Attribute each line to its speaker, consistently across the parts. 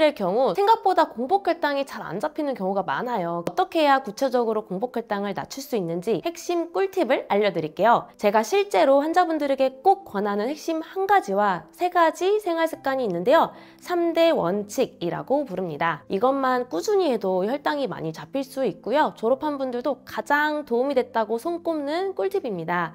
Speaker 1: 현대인들의 경우 생각보다 공복혈당이 잘 안 잡히는 경우가 많아요. 어떻게 해야 구체적으로 공복혈당을 낮출 수 있는지 핵심 꿀팁을 알려드릴게요. 제가 실제로 환자분들에게 꼭 권하는 핵심 한 가지와 세 가지 생활 습관이 있는데요. 3대 원칙이라고 부릅니다. 이것만 꾸준히 해도 혈당이 많이 잡힐 수 있고요. 졸업한 분들도 가장 도움이 됐다고 손꼽는 꿀팁입니다.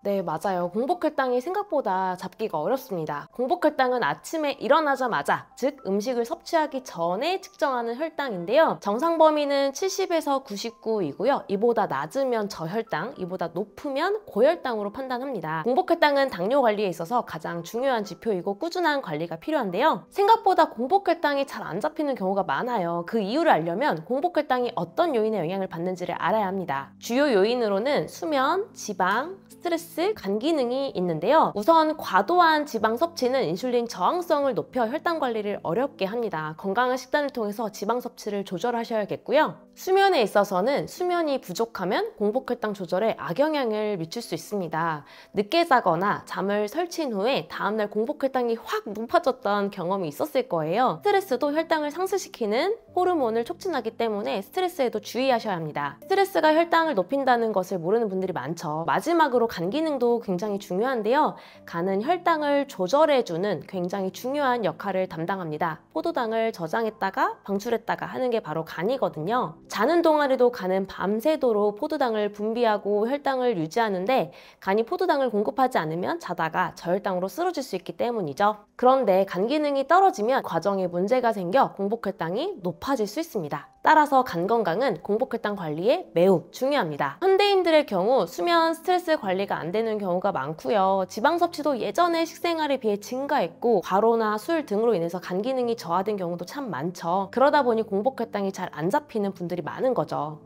Speaker 1: 네, 맞아요. 공복혈당이 생각보다 잡기가 어렵습니다. 공복혈당은 아침에 일어나자마자, 즉 음식을 섭취하기 전에 측정하는 혈당인데요. 정상 범위는 70에서 99이고요. 이보다 낮으면 저혈당, 이보다 높으면 고혈당으로 판단합니다. 공복혈당은 당뇨 관리에 있어서 가장 중요한 지표이고 꾸준한 관리가 필요한데요. 생각보다 공복혈당이 잘 안 잡히는 경우가 많아요. 그 이유를 알려면 공복혈당이 어떤 요인의 영향을 받는지를 알아야 합니다. 주요 요인으로는 수면, 지방, 스트레스, 간 기능이 있는데요. 우선 과도한 지방 섭취는 인슐린 저항성을 높여 혈당 관리를 어렵게 합니다. 건강한 식단을 통해서 지방 섭취를 조절하셔야겠고요. 수면에 있어서는 수면이 부족하면 공복혈당 조절에 악영향을 미칠 수 있습니다. 늦게 자거나 잠을 설친 후에 다음날 공복혈당이 확 높아졌던 경험이 있었을 거예요. 스트레스도 혈당을 상승시키는 호르몬을 촉진하기 때문에 스트레스에도 주의하셔야 합니다. 스트레스가 혈당을 높인다는 것을 모르는 분들이 많죠. 마지막으로 간 기능도 굉장히 중요한데요. 간은 혈당을 조절해주는 굉장히 중요한 역할을 담당합니다. 포도당을 저장했다가 방출했다가 하는 게 바로 간이거든요. 자는 동안에도 간은 밤새도록 포도당을 분비하고 혈당을 유지하는데 간이 포도당을 공급하지 않으면 자다가 저혈당으로 쓰러질 수 있기 때문이죠. 그런데 간 기능이 떨어지면 과정에 문제가 생겨 공복혈당이 높아질 수 있습니다. 따라서 간 건강은 공복혈당 관리에 매우 중요합니다. 현대인들의 경우 수면, 스트레스 관리가 안 되는 경우가 많고요. 지방 섭취도 예전의 식생활에 비해 증가했고 과로나 술 등으로 인해서 간 기능이 저하된 경우도 참 많죠. 그러다 보니 공복혈당이 잘 안 잡히는 분들이 많은 거죠.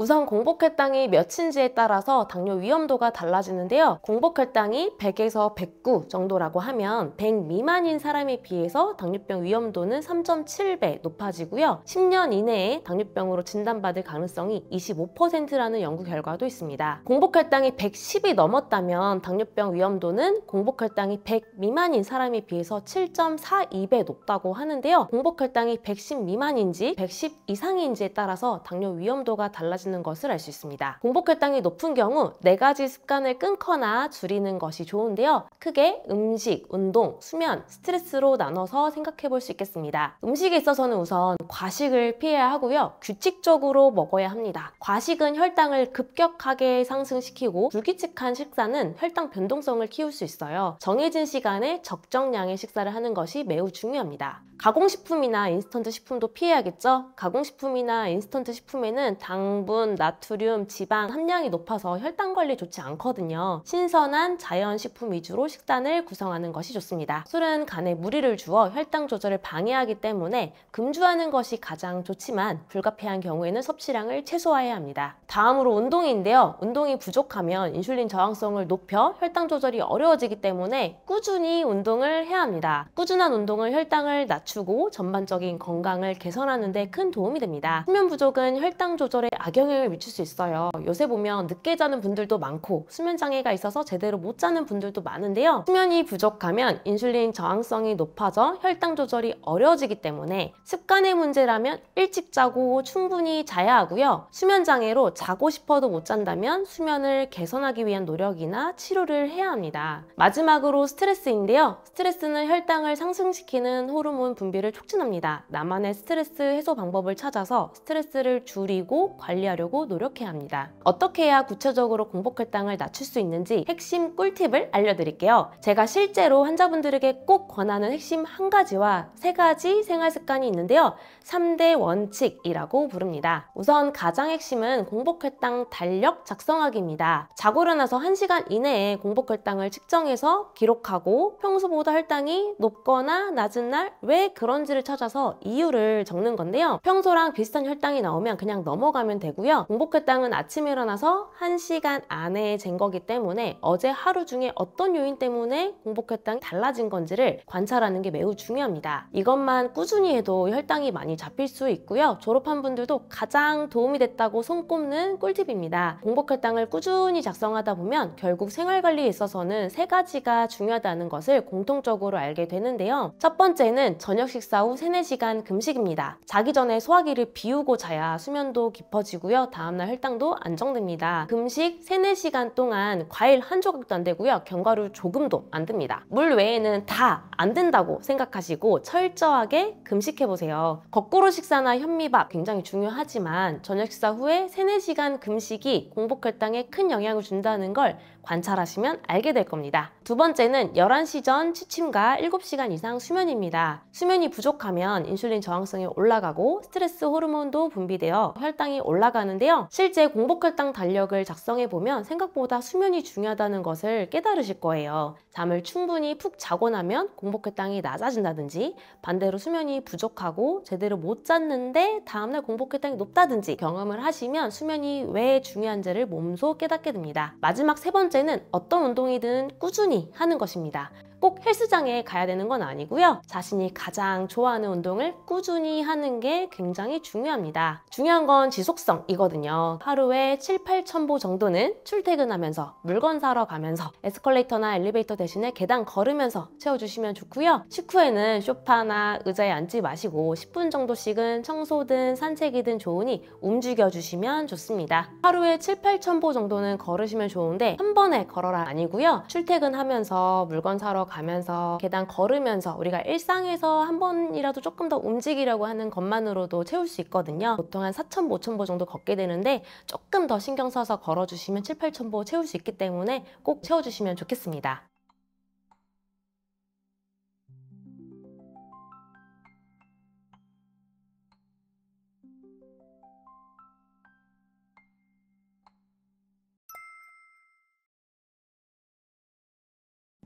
Speaker 1: 우선 공복혈당이 몇인지에 따라서 당뇨 위험도가 달라지는데요. 공복혈당이 100에서 109 정도라고 하면 100 미만인 사람에 비해서 당뇨병 위험도는 3.7배 높아지고요. 10년 이내에 당뇨병으로 진단받을 가능성이 25%라는 연구 결과도 있습니다. 공복혈당이 110이 넘었다면 당뇨병 위험도는 공복혈당이 100 미만인 사람에 비해서 7.42배 높다고 하는데요. 공복혈당이 110 미만인지 110 이상인지에 따라서 당뇨 위험도가 달라지는 것을 알 수 있습니다. 공복혈당이 높은 경우 4가지 습관을 끊거나 줄이는 것이 좋은데요. 크게 음식, 운동, 수면, 스트레스로 나눠서 생각해 볼 수 있겠습니다. 음식에 있어서는 우선 과식을 피해야 하고요. 규칙적으로 먹어야 합니다. 과식은 혈당을 급격하게 상승시키고 불규칙한 식사는 혈당 변동성을 키울 수 있어요. 정해진 시간에 적정량의 식사를 하는 것이 매우 중요합니다. 가공식품이나 인스턴트 식품도 피해야겠죠? 가공식품이나 인스턴트 식품에는 당분, 나트륨, 지방 함량이 높아서 혈당 관리 좋지 않거든요. 신선한 자연식품 위주로 식단을 구성하는 것이 좋습니다. 술은 간에 무리를 주어 혈당 조절을 방해하기 때문에 금주하는 것이 가장 좋지만 불가피한 경우에는 섭취량을 최소화해야 합니다. 다음으로 운동인데요. 운동이 부족하면 인슐린 저항성을 높여 혈당 조절이 어려워지기 때문에 꾸준히 운동을 해야 합니다. 꾸준한 운동은 혈당을 낮추고 전반적인 건강을 개선하는 데 큰 도움이 됩니다. 수면 부족은 혈당 조절에 악영향을 미칠 수 있어요. 요새 보면 늦게 자는 분들도 많고 수면 장애가 있어서 제대로 못 자는 분들도 많은데요. 수면이 부족하면 인슐린 저항성이 높아져 혈당 조절이 어려워지기 때문에 습관의 문제라면 일찍 자고 충분히 자야 하고요. 수면 장애로 자고 싶어도 못 잔다면 수면을 개선하기 위한 노력이나 치료를 해야 합니다. 마지막으로 스트레스인데요. 스트레스는 혈당을 상승시키는 호르몬 분비를 촉진합니다. 나만의 스트레스 해소 방법을 찾아서 스트레스를 줄이고 관리하려고 노력해야 합니다. 어떻게 해야 구체적으로 공복혈당을 낮출 수 있는지 핵심 꿀팁을 알려드릴게요. 제가 실제로 환자분들에게 꼭 권하는 핵심 한 가지와 세 가지 생활 습관이 있는데요. 3대 원칙이라고 부릅니다. 우선 가장 핵심은 공복혈당 달력 작성하기입니다. 자고 일어나서 1시간 이내에 공복혈당을 측정해서 기록하고 평소보다 혈당이 높거나 낮은 날 왜 그런지를 찾아서 이유를 적는 건데요. 평소랑 비슷한 혈당이 나오면 그냥 넘어가면 되고요. 되고요. 공복혈당은 아침에 일어나서 1시간 안에 잰 거기 때문에 어제 하루 중에 어떤 요인 때문에 공복혈당이 달라진 건지를 관찰하는 게 매우 중요합니다. 이것만 꾸준히 해도 혈당이 많이 잡힐 수 있고요. 졸업한 분들도 가장 도움이 됐다고 손꼽는 꿀팁입니다. 공복혈당을 꾸준히 작성하다 보면 결국 생활관리에 있어서는 3가지가 중요하다는 것을 공통적으로 알게 되는데요. 첫 번째는 저녁 식사 후 3-4시간 금식입니다. 자기 전에 소화기를 비우고 자야 수면도 깊어지고요. 다음날 혈당도 안정됩니다. 금식 3-4시간 동안 과일 한 조각도 안 되고요. 견과류 조금도 안 듭니다. 물 외에는 다 안 된다고 생각하시고 철저하게 금식해보세요. 거꾸로 식사나 현미밥 굉장히 중요하지만 저녁 식사 후에 3-4시간 금식이 공복혈당에 큰 영향을 준다는 걸 관찰하시면 알게 될 겁니다. 두 번째는 11시 전 취침과 7시간 이상 수면입니다. 수면이 부족하면 인슐린 저항성이 올라가고 스트레스 호르몬도 분비되어 혈당이 올라가는데요. 실제 공복혈당 달력을 작성해보면 생각보다 수면이 중요하다는 것을 깨달으실 거예요. 잠을 충분히 푹 자고 나면 공복혈당이 낮아진다든지 반대로 수면이 부족하고 제대로 못 잤는데 다음날 공복혈당이 높다든지 경험을 하시면 수면이 왜 중요한지를 몸소 깨닫게 됩니다. 마지막 3번째는 어떤 운동이든 꾸준히 하는 것입니다. 꼭 헬스장에 가야 되는 건 아니고요. 자신이 가장 좋아하는 운동을 꾸준히 하는 게 굉장히 중요합니다. 중요한 건 지속성이거든요. 하루에 7-8천 보 정도는 출퇴근하면서 물건 사러 가면서 에스컬레이터나 엘리베이터 대신에 계단 걸으면서 채워주시면 좋고요. 식후에는 소파나 의자에 앉지 마시고 10분 정도씩은 청소든 산책이든 좋으니 움직여주시면 좋습니다. 하루에 7-8천 보 정도는 걸으시면 좋은데 한 번에 걸어라 아니고요. 출퇴근하면서 물건 사러 가면서 계단 걸으면서 우리가 일상에서 한 번이라도 조금 더 움직이려고 하는 것만으로도 채울 수 있거든요. 보통 한 4,000-5,000보 정도 걷게 되는데 조금 더 신경 써서 걸어주시면 7-8,000보 채울 수 있기 때문에 꼭 채워주시면 좋겠습니다.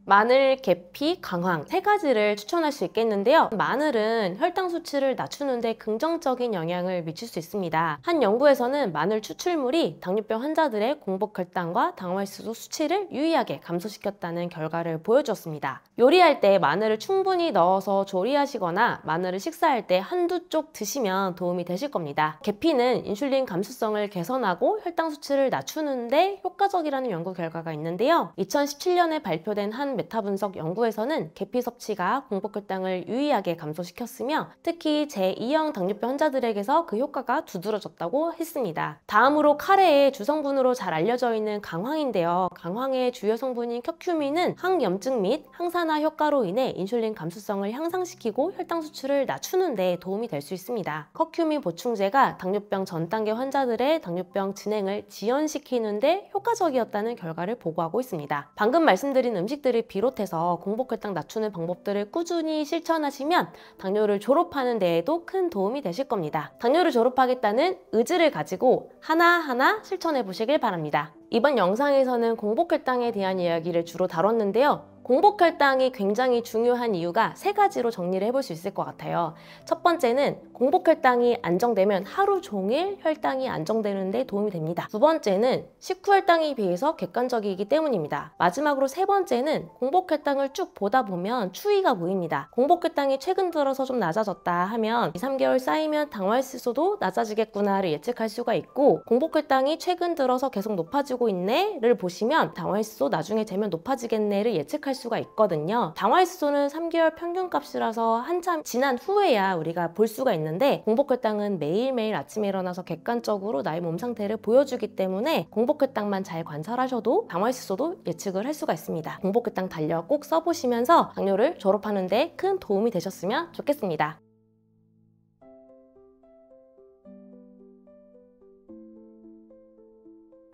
Speaker 1: 마늘, 계피, 강황 3가지를 추천할 수 있겠는데요. 마늘은 혈당 수치를 낮추는데 긍정적인 영향을 미칠 수 있습니다. 한 연구에서는 마늘 추출물이 당뇨병 환자들의 공복혈당과 당화혈색소 수치를 유의하게 감소시켰다는 결과를 보여주었습니다. 요리할 때 마늘을 충분히 넣어서 조리하시거나 마늘을 식사할 때 한두 쪽 드시면 도움이 되실 겁니다. 계피는 인슐린 감수성을 개선하고 혈당 수치를 낮추는데 효과적이라는 연구 결과가 있는데요. 2017년에 발표된 한 메타 분석 연구에서는 계피 섭취가 공복혈당을 유의하게 감소시켰으며 특히 제2형 당뇨병 환자들에게서 그 효과가 두드러졌다고 했습니다. 다음으로 카레의 주성분으로 잘 알려져 있는 강황인데요. 강황의 주요 성분인 커큐민은 항염증 및 항산화 효과로 인해 인슐린 감수성을 향상시키고 혈당 수치를 낮추는 데 도움이 될 수 있습니다. 커큐민 보충제가 당뇨병 전 단계 환자들의 당뇨병 진행을 지연시키는 데 효과적이었다는 결과를 보고하고 있습니다. 방금 말씀드린 음식들을 비롯해서 공복혈당 낮추는 방법들을 꾸준히 실천하시면 당뇨를 졸업하는 데에도 큰 도움이 되실 겁니다. 당뇨를 졸업하겠다는 의지를 가지고 하나하나 실천해 보시길 바랍니다. 이번 영상에서는 공복혈당에 대한 이야기를 주로 다뤘는데요. 공복혈당이 굉장히 중요한 이유가 3가지로 정리를 해볼 수 있을 것 같아요. 첫 번째는 공복혈당이 안정되면 하루 종일 혈당이 안정되는 데 도움이 됩니다. 두 번째는 식후 혈당에 비해서 객관적이기 때문입니다. 마지막으로 3번째는 공복혈당을 쭉 보다 보면 추이가 보입니다. 공복혈당이 최근 들어서 좀 낮아졌다 하면 2-3개월 쌓이면 당화혈색소도 낮아지겠구나를 예측할 수가 있고 공복혈당이 최근 들어서 계속 높아지고 있네를 보시면 당화혈색소 나중에 재면 높아지겠네를 예측할 수가 있거든요. 당화혈색소는 3개월 평균값이라서 한참 지난 후에야 우리가 볼 수가 있는데 공복혈당은 매일매일 아침에 일어나서 객관적으로 나의 몸 상태를 보여주기 때문에 공복혈당만 잘 관찰하셔도 당화혈색소도 예측을 할 수가 있습니다. 공복혈당 달력 꼭 써보시면서 당뇨를 졸업하는 데 큰 도움이 되셨으면 좋겠습니다.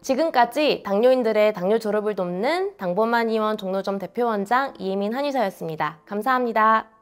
Speaker 1: 지금까지 당뇨인들의 당뇨 졸업을 돕는 당보만 의원 종로점 대표원장 이혜민 한의사였습니다. 감사합니다.